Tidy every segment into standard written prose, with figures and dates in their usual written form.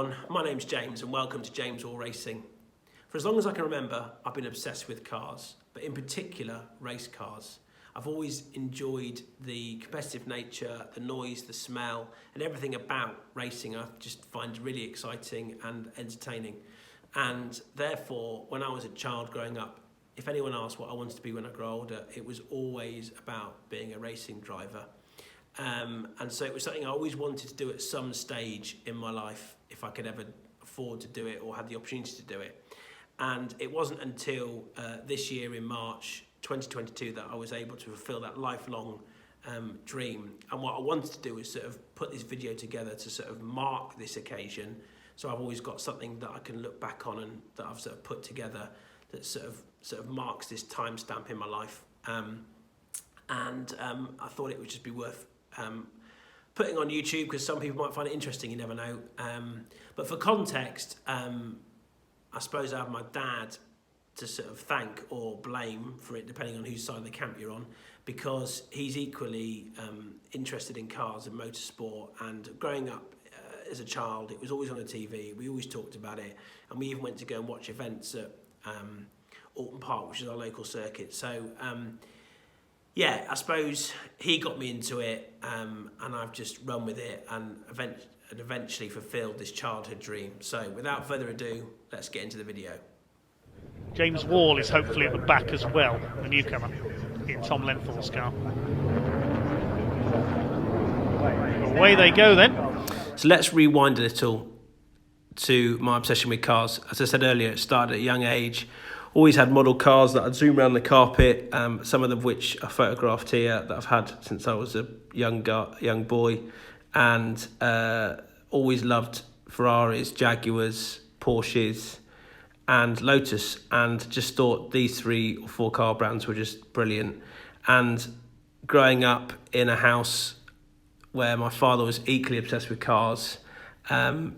everyone, my name's James and welcome to James All Racing. For as long as I can remember, I've been obsessed with cars, but in particular race cars. I've always enjoyed the competitive nature, the noise, the smell and everything about racing I just find really exciting and entertaining. And therefore, when I was a child growing up, if anyone asked what I wanted to be when I grew older, it was always about being a racing driver. And so it was something I always wanted to do at some stage in my life, if I could ever afford to do it or had the opportunity to do it. And it wasn't until this year in March 2022 that I was able to fulfill that lifelong dream. And what I wanted to do was sort of put this video together to sort of mark this occasion. So I've always got something that I can look back on and that I've sort of put together that sort of marks this timestamp in my life. I thought it would just be worth putting on YouTube because some people might find it interesting, you never know. But for context, I suppose I have my dad to sort of thank or blame for it, depending on whose side of the camp you're on, because he's equally interested in cars and motorsport. And growing up as a child, it was always on the TV. We always talked about it, and we even went to go and watch events at Alton Park, which is our local circuit. So yeah, I suppose he got me into it, and I've just run with it and eventually fulfilled this childhood dream. So without further ado, let's get into the video. James Wall is hopefully at the back as well, the newcomer in Tom Lenthall's car. Away they go then. So let's rewind a little to my obsession with cars. As I said earlier, it started at a young age. Always had model cars that I'd zoom around the carpet, some of them which are photographed here that I've had since I was a young boy. And always loved Ferraris, Jaguars, Porsches and Lotus, and just thought these 3 or 4 car brands were just brilliant. And growing up in a house where my father was equally obsessed with cars,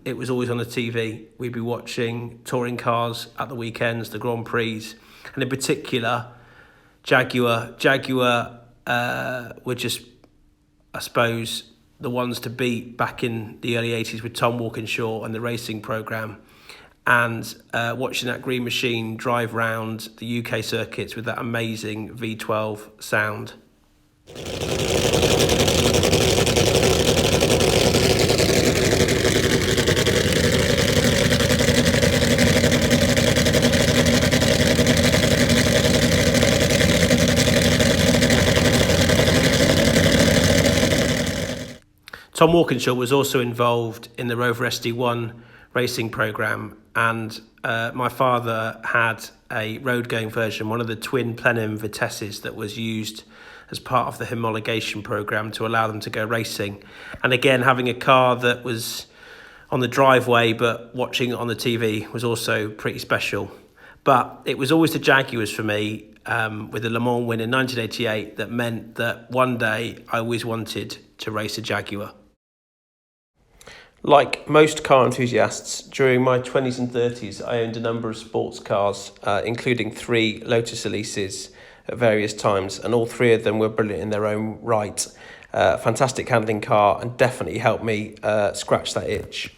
it was always on the TV. We'd be watching touring cars at the weekends, the Grand Prix, and in particular, Jaguar. Jaguar were just, I suppose, the ones to beat back in the early 80s with Tom Walkinshaw and the racing programme. And watching that green machine drive round the UK circuits with that amazing V12 sound. Tom Walkinshaw was also involved in the Rover SD1 racing programme, and my father had a road-going version, one of the twin plenum Vitesses that was used as part of the homologation programme to allow them to go racing. And again, having a car that was on the driveway but watching it on the TV was also pretty special. But it was always the Jaguars for me, with the Le Mans win in 1988, that meant that one day I always wanted to race a Jaguar. Like most car enthusiasts, during my 20s and 30s, I owned a number of sports cars, including 3 Lotus Elises at various times, and all 3 of them were brilliant in their own right. Fantastic handling car, and definitely helped me scratch that itch.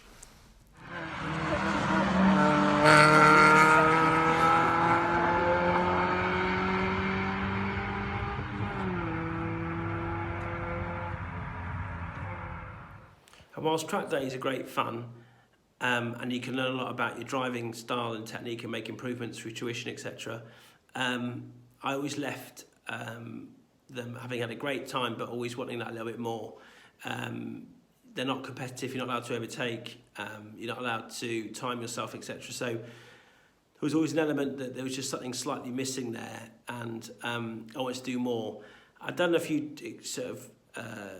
And whilst track days are great fun, and you can learn a lot about your driving style and technique and make improvements through tuition, etc., I always left them having had a great time, but always wanting that a little bit more. They're not competitive, you're not allowed to overtake, you're not allowed to time yourself, etc. So there was always an element that there was just something slightly missing there, and I wanted to do more. I'd done a few sort of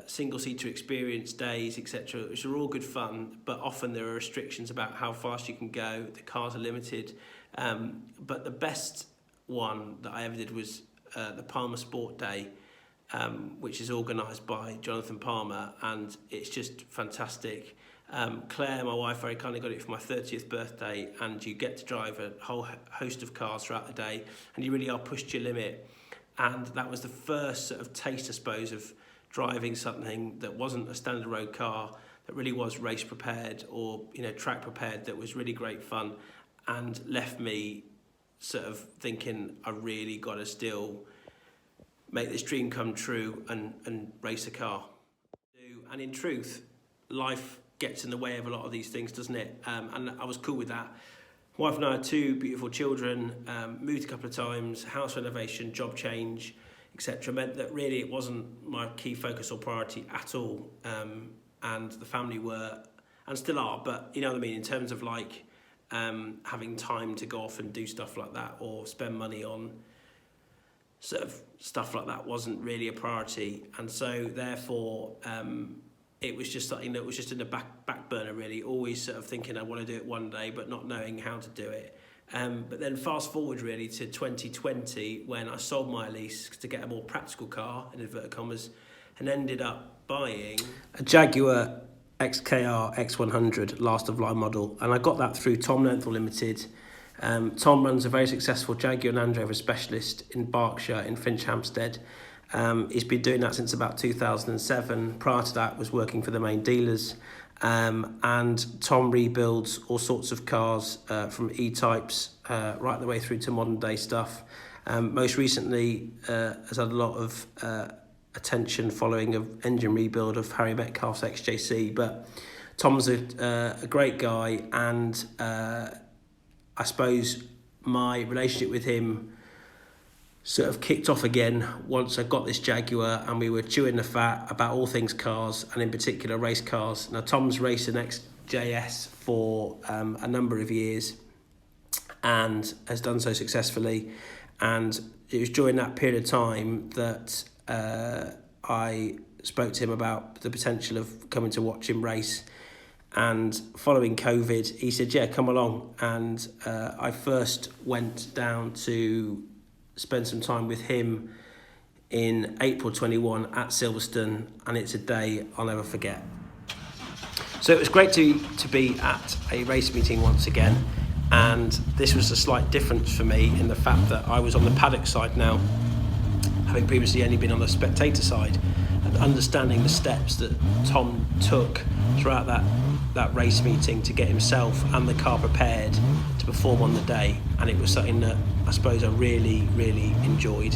single-seater experience days, etc., which are all good fun, but often there are restrictions about how fast you can go. The cars are limited, but the best one that I ever did was the Palmer Sport Day, which is organised by Jonathan Palmer, and it's just fantastic. Claire, my wife, very kindly got it for my 30th birthday, and you get to drive a whole host of cars throughout the day, and you really are pushed to your limit. And that was the first sort of taste, I suppose, of driving something that wasn't a standard road car. that really was race prepared or, you know, track prepared, that was really great fun, and left me sort of thinking I really got to still make this dream come true and race a car. And in truth, life gets in the way of a lot of these things, doesn't it? And I was cool with that. Wife and I had 2 beautiful children, moved a couple of times, house renovation, job change, etc. Meant that really it wasn't my key focus or priority at all. And the family were, and still are, but you know what I mean, in terms of like having time to go off and do stuff like that or spend money on sort of stuff like that wasn't really a priority. And so therefore it was just something that was just in the back burner, really, always sort of thinking I want to do it one day but not knowing how to do it. But then fast forward really to 2020, when I sold my lease to get a more practical car, in inverted commas, and ended up buying a Jaguar XKR X100 last of line model, and I got that through Nether Limited. Tom runs a very successful Jaguar Land Rover specialist in Berkshire, in Finch-Hampstead. He's been doing that since about 2007. Prior to that, was working for the main dealers. And Tom rebuilds all sorts of cars, from E-types right the way through to modern day stuff. Most recently has had a lot of attention following an engine rebuild of Harry Metcalf's XJC. But Tom's a great guy, and I suppose my relationship with him sort of kicked off again once I got this Jaguar and we were chewing the fat about all things cars, and in particular race cars. Now, Tom's raced an XJS for a number of years and has done so successfully, and it was during that period of time that I spoke to him about the potential of coming to watch him race. And following COVID, he said, yeah, come along. And I first went down to spend some time with him in April 21 at Silverstone, and it's a day I'll never forget. So it was great to be at a race meeting once again, and this was a slight difference for me in the fact that I was on the paddock side now, having previously only been on the spectator side, and understanding the steps that Tom took throughout that race meeting to get himself and the car prepared to perform on the day. And it was something that I suppose I really, really enjoyed.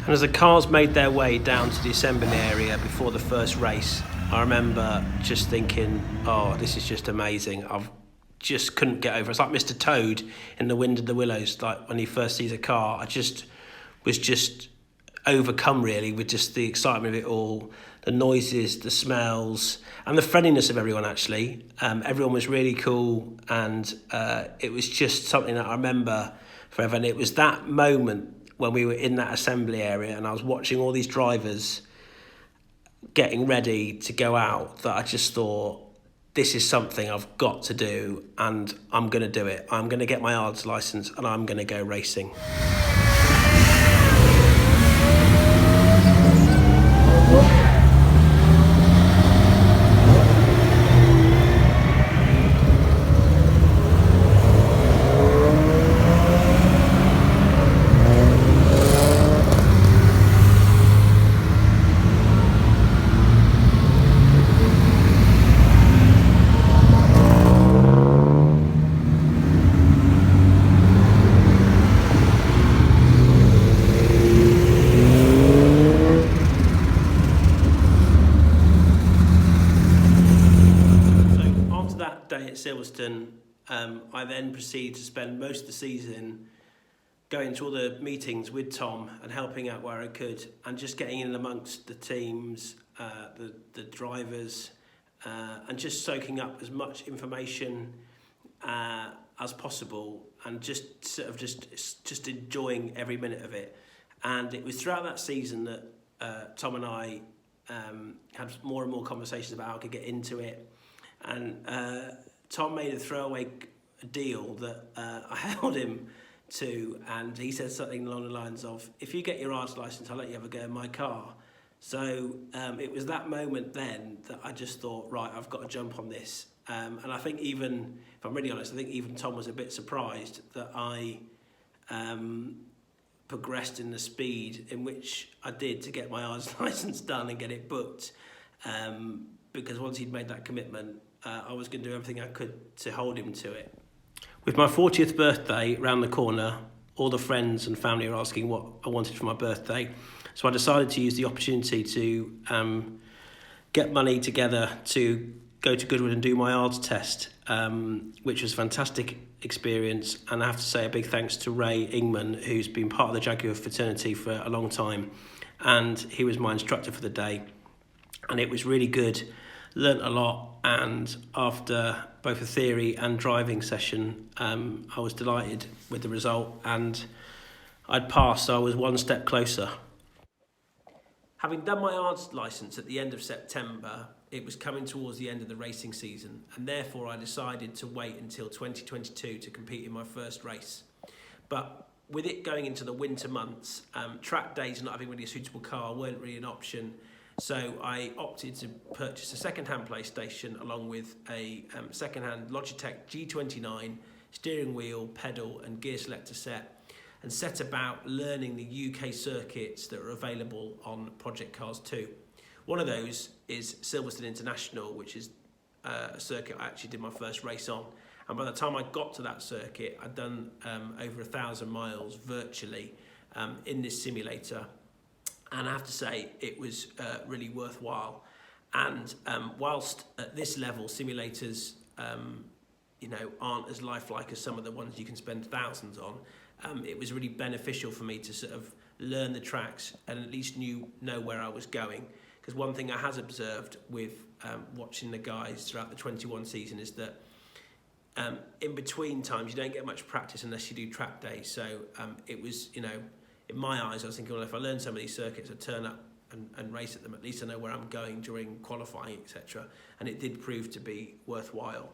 And as the cars made their way down to the assembly area before the first race, I remember just thinking, oh, this is just amazing. I've just couldn't get over it. It's like Mr. Toad in The Wind in the Willows, like when he first sees a car. I just was just overcome really with just the excitement of it all, the noises, the smells, and the friendliness of everyone actually. Everyone was really cool, and it was just something that I remember forever. And it was that moment when we were in that assembly area and I was watching all these drivers getting ready to go out that I just thought, this is something I've got to do, and I'm going to do it. I'm going to get my ARDS licence and I'm going to go racing. Day at Silverstone, I then proceeded to spend most of the season going to all the meetings with Tom and helping out where I could, and just getting in amongst the teams, the drivers, and just soaking up as much information as possible, and just sort of just enjoying every minute of it. And it was throughout that season that Tom and I had more and more conversations about how I could get into it. And Tom made a throwaway deal that I held him to, and he said something along the lines of, if you get your ARDS licence, I'll let you have a go in my car. So it was that moment then that I just thought, right, I've got to jump on this. And I think even, if I'm really honest, I think even Tom was a bit surprised that I progressed in the speed in which I did to get my ARDS licence done and get it booked, because once he'd made that commitment, I was going to do everything I could to hold him to it. With my 40th birthday round the corner, all the friends and family are asking what I wanted for my birthday. So I decided to use the opportunity to get money together to go to Goodwood and do my ARDS test, which was a fantastic experience. And I have to say a big thanks to Ray Ingman, who's been part of the Jaguar fraternity for a long time. And he was my instructor for the day. And it was really good. Learnt a lot, and after both a theory and driving session, I was delighted with the result, and I'd passed, so I was one step closer. Having done my ARDS licence at the end of September, it was coming towards the end of the racing season, and therefore I decided to wait until 2022 to compete in my first race. But with it going into the winter months, track days and not having really a suitable car weren't really an option. So I opted to purchase a second-hand PlayStation along with a second-hand Logitech G29 steering wheel, pedal and gear selector set, and set about learning the UK circuits that are available on Project Cars 2. One of those is Silverstone International, which is a circuit I actually did my first race on. And by the time I got to that circuit, I'd done over 1,000 miles virtually in this simulator. And I have to say, it was really worthwhile. And whilst at this level, simulators, aren't as lifelike as some of the ones you can spend thousands on, it was really beneficial for me to sort of learn the tracks and at least know where I was going. Because one thing I has observed with watching the guys throughout the 21 season is that in between times, you don't get much practice unless you do track days. So it was, in my eyes, I was thinking, well, if I learn some of these circuits, I turn up and race at them, at least I know where I'm going during qualifying, etc. And it did prove to be worthwhile.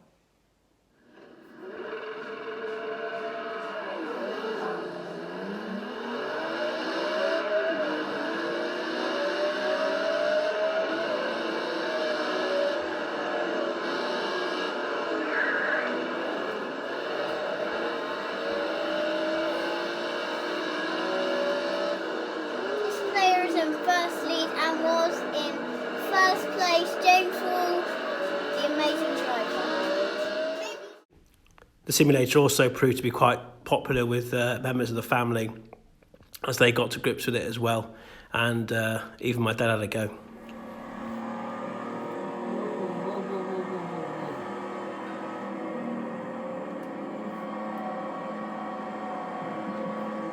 First lead and was in first place, James Wall, the amazing driver. The simulator also proved to be quite popular with members of the family as they got to grips with it as well, and even my dad had a go.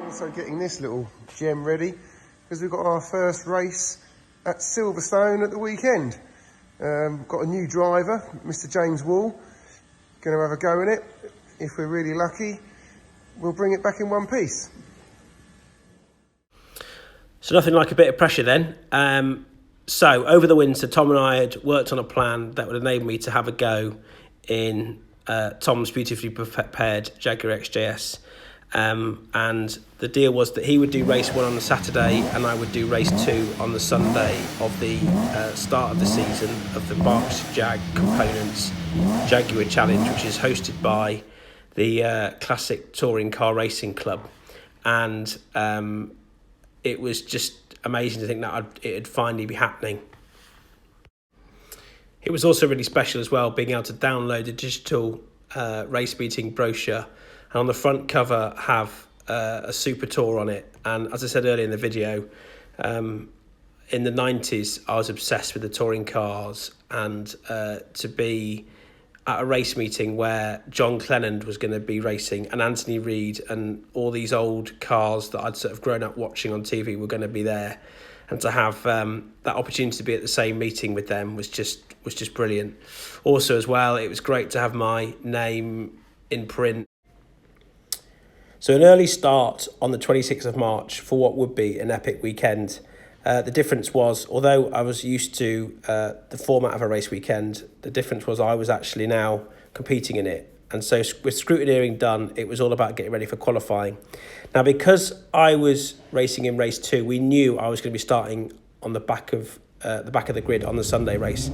Also getting this little gem ready, because we've got our first race at Silverstone at the weekend. Got a new driver, Mr. James Wall. Going to have a go in it. If we're really lucky, we'll bring it back in one piece. So nothing like a bit of pressure then. So over the winter, Tom and I had worked on a plan that would enable me to have a go in Tom's beautifully prepared Jaguar XJS. And the deal was that he would do race 1 on the Saturday and I would do race 2 on the Sunday of the start of the season of the Berkshire Jag Components Jaguar Challenge, which is hosted by the Classic Touring Car Racing Club. And it was just amazing to think that it'd finally be happening. It was also really special as well, being able to download a digital race meeting brochure, and on the front cover have a super tour on it. And as I said earlier in the video, in the 90s I was obsessed with the touring cars, and to be at a race meeting where John Clennand was going to be racing and Anthony Reid and all these old cars that I'd sort of grown up watching on TV were going to be there, and to have that opportunity to be at the same meeting with them was just brilliant. Also as well, it was great to have my name in print. So an early start on the 26th of March for what would be an epic weekend. The difference was, although I was used to the format of a race weekend, the difference was I was actually now competing in it. And so with scrutineering done, it was all about getting ready for qualifying. Now, because I was racing in race 2, we knew I was going to be starting on the back of the grid on the Sunday race.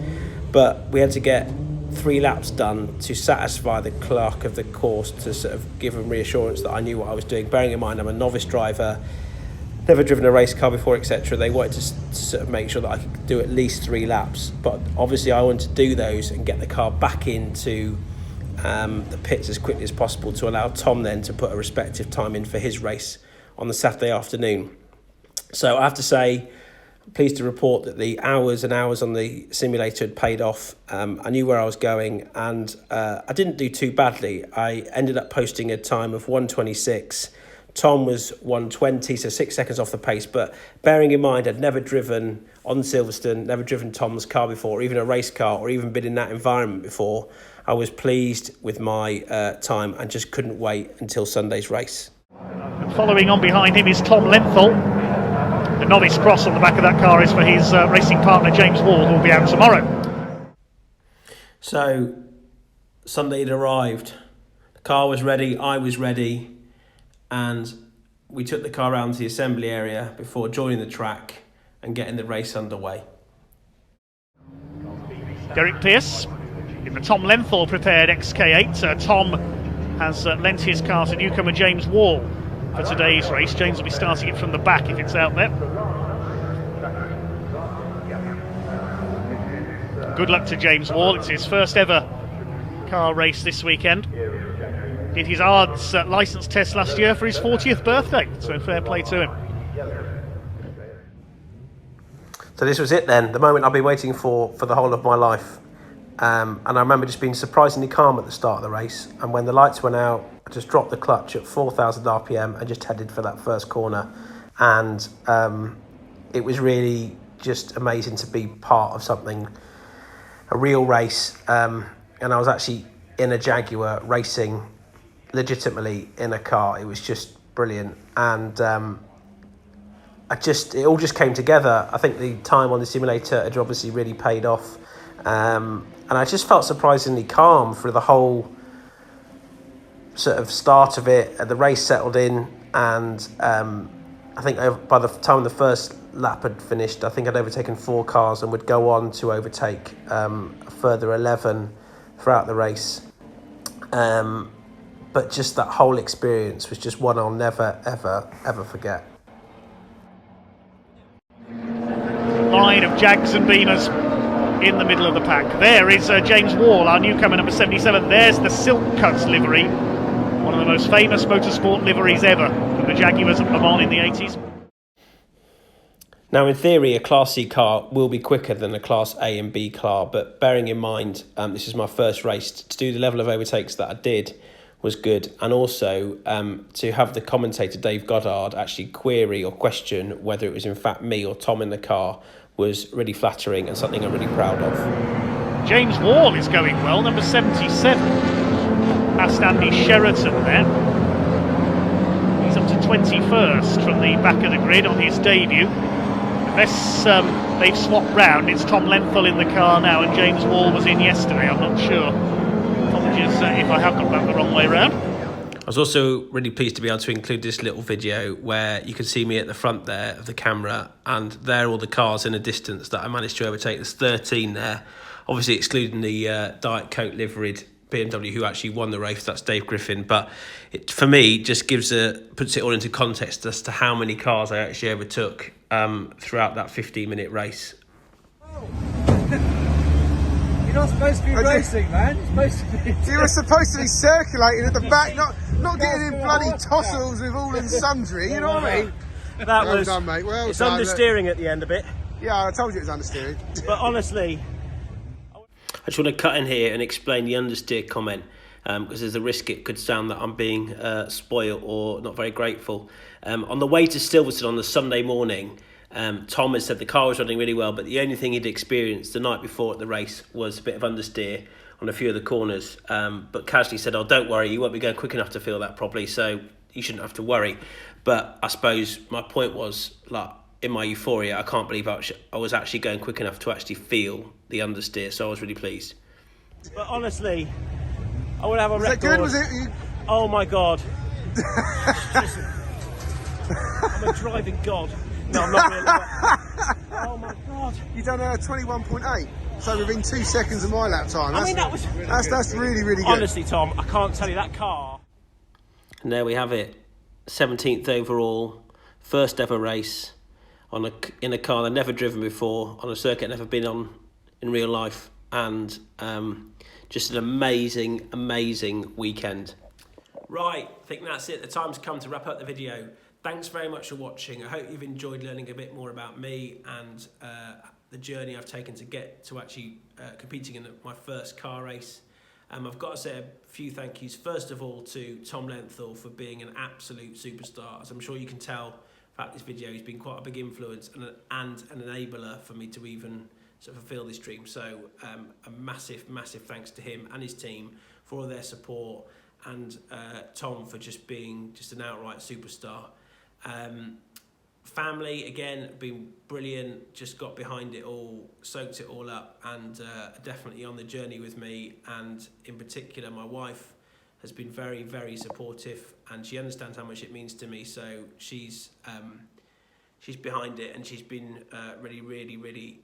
But we had to get 3 laps done to satisfy the clerk of the course to sort of give him reassurance that I knew what I was doing. Bearing in mind I'm a novice driver, never driven a race car before, etc. They wanted to sort of make sure that I could do at least 3 laps, but obviously I wanted to do those and get the car back into the pits as quickly as possible to allow Tom then to put a respective time in for his race on the Saturday afternoon. So I have to say, I'm pleased to report that the hours and hours on the simulator had paid off. I knew where I was going, and I didn't do too badly. I ended up posting a time of 1:26. Tom was 1:20, so 6 seconds off the pace. But bearing in mind, I'd never driven on Silverstone, never driven Tom's car before, or even a race car, or even been in that environment before, I was pleased with my time and just couldn't wait until Sunday's race. And following on behind him is Tom Lenthal. The novice cross on the back of that car is for his racing partner James Wall, who will be out tomorrow. So Sunday had arrived. The car was ready, I was ready, and we took the car around to the assembly area before joining the track and getting the race underway. Derek Pearce in the Tom Lenthal prepared XK8. Tom has lent his car to newcomer James Wall for today's race. James will be starting it from the back if it's out there. Good luck to James Wall. It's his first ever car race this weekend. Did his ARDS licence test last year for his 40th birthday, so fair play to him. So this was it then, the moment I've been waiting for the whole of my life. And I remember just being surprisingly calm at the start of the race. And when the lights went out, I just dropped the clutch at 4,000 RPM and just headed for that first corner. And it was really just amazing to be part of something, a real race. And I was actually in a Jaguar racing legitimately in a car. It was just brilliant. And it all just came together. I think the time on the simulator had obviously really paid off. And I just felt surprisingly calm for the whole sort of start of it. The race settled in, and I think by the time the first lap had finished, I think I'd overtaken 4 cars and would go on to overtake a further 11 throughout the race. But just that whole experience was just one I'll never, ever, ever forget. Line of Jags and Beamers in the middle of the pack. There is James Wall, our newcomer, number 77. There's the Silk Cuts livery, one of the most famous motorsport liveries ever from the Jaguars at Le Mans in the 80s. Now, in theory, a Class C car will be quicker than a Class A and B car, but bearing in mind this is my first race, to do the level of overtakes that I did was good, and also to have the commentator Dave Goddard actually query or question whether it was in fact me or Tom in the car was really flattering and something I'm really proud of. James Wall is going well, number 77, past Andy Sheraton there. He's up to 21st from the back of the grid on his debut. Unless they've swapped round, it's Tom Lenthal in the car now and James Wall was in yesterday, I'm not sure. Apologies if I have got that the wrong way round. I was also really pleased to be able to include this little video where you can see me at the front there of the camera, and there are all the cars in a distance that I managed to overtake. There's 13 there, obviously excluding the Diet Coke liveried BMW who actually won the race. That's Dave Griffin, but it, for me, just puts it all into context as to how many cars I actually overtook throughout that 15-minute race. You're not supposed to be racing, man. You're supposed to be... You were supposed to be circulating at the back, not getting in bloody tossles with all and sundry, you know what I mean? That well was done, mate. Well it's done. understeering at the end a bit. Yeah, I told you it was understeering. But honestly, I just want to cut in here and explain the understeer comment, because there's a risk it could sound that I'm being spoiled or not very grateful. On the way to Silverstone on the Sunday morning, Tom had said the car was running really well, but the only thing he'd experienced the night before at the race was a bit of understeer on a few of the corners. But casually said, "Oh, don't worry, you won't be going quick enough to feel that properly, so you shouldn't have to worry." But I suppose my point was, like, in my euphoria, I can't believe I was actually going quick enough to actually feel the understeer, so I was really pleased. But honestly, I would have a record. Was that good? Was it? Oh my God. I'm a driving god. No, I'm not really. Oh my God. You done 21.8, so within 2 seconds of my lap time. That's really, really good. Honestly, Tom, I can't tell you that car. And there we have it. 17th overall, first ever race in a car I'd never driven before, on a circuit I'd never been on in real life, and just an amazing weekend. Right, I think that's it. The time's come to wrap up the video. Thanks very much for watching. I hope you've enjoyed learning a bit more about me and the journey I've taken to get to actually competing in my first car race. I've got to say a few thank yous. First of all, to Tom Lenthal for being an absolute superstar. As I'm sure you can tell throughout this video, he's been quite a big influence and an enabler for me to even sort of fulfill this dream. So a massive thanks to him and his team for all their support, and Tom for just being just an outright superstar. Family, again, been brilliant, just got behind it all, soaked it all up, and definitely on the journey with me. And in particular, my wife has been very supportive, and she understands how much it means to me, so she's behind it, and she's been really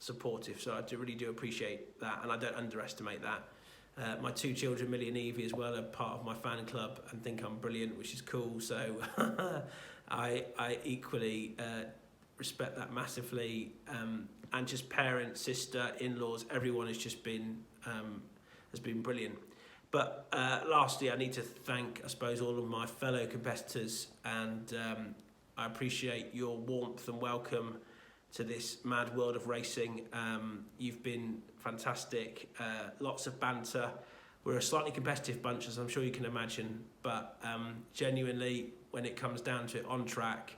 supportive. So I really do appreciate that, and I don't underestimate that. My 2 children, Millie and Evie, as well, are part of my fan club and think I'm brilliant, which is cool. So I equally respect that massively. And just parents, sister, in-laws, everyone has just been brilliant. But lastly, I need to thank, I suppose, all of my fellow competitors, and I appreciate your warmth and welcome to this mad world of racing. You've been fantastic, lots of banter. We're a slightly competitive bunch, as I'm sure you can imagine, but genuinely, when it comes down to it on track,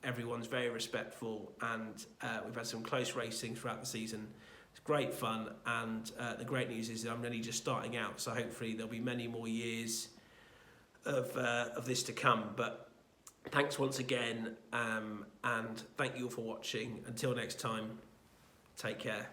everyone's very respectful, and we've had some close racing throughout the season. It's great fun, and the great news is that I'm really just starting out, so hopefully there'll be many more years of this to come. But thanks once again, and thank you all for watching. Until next time, take care.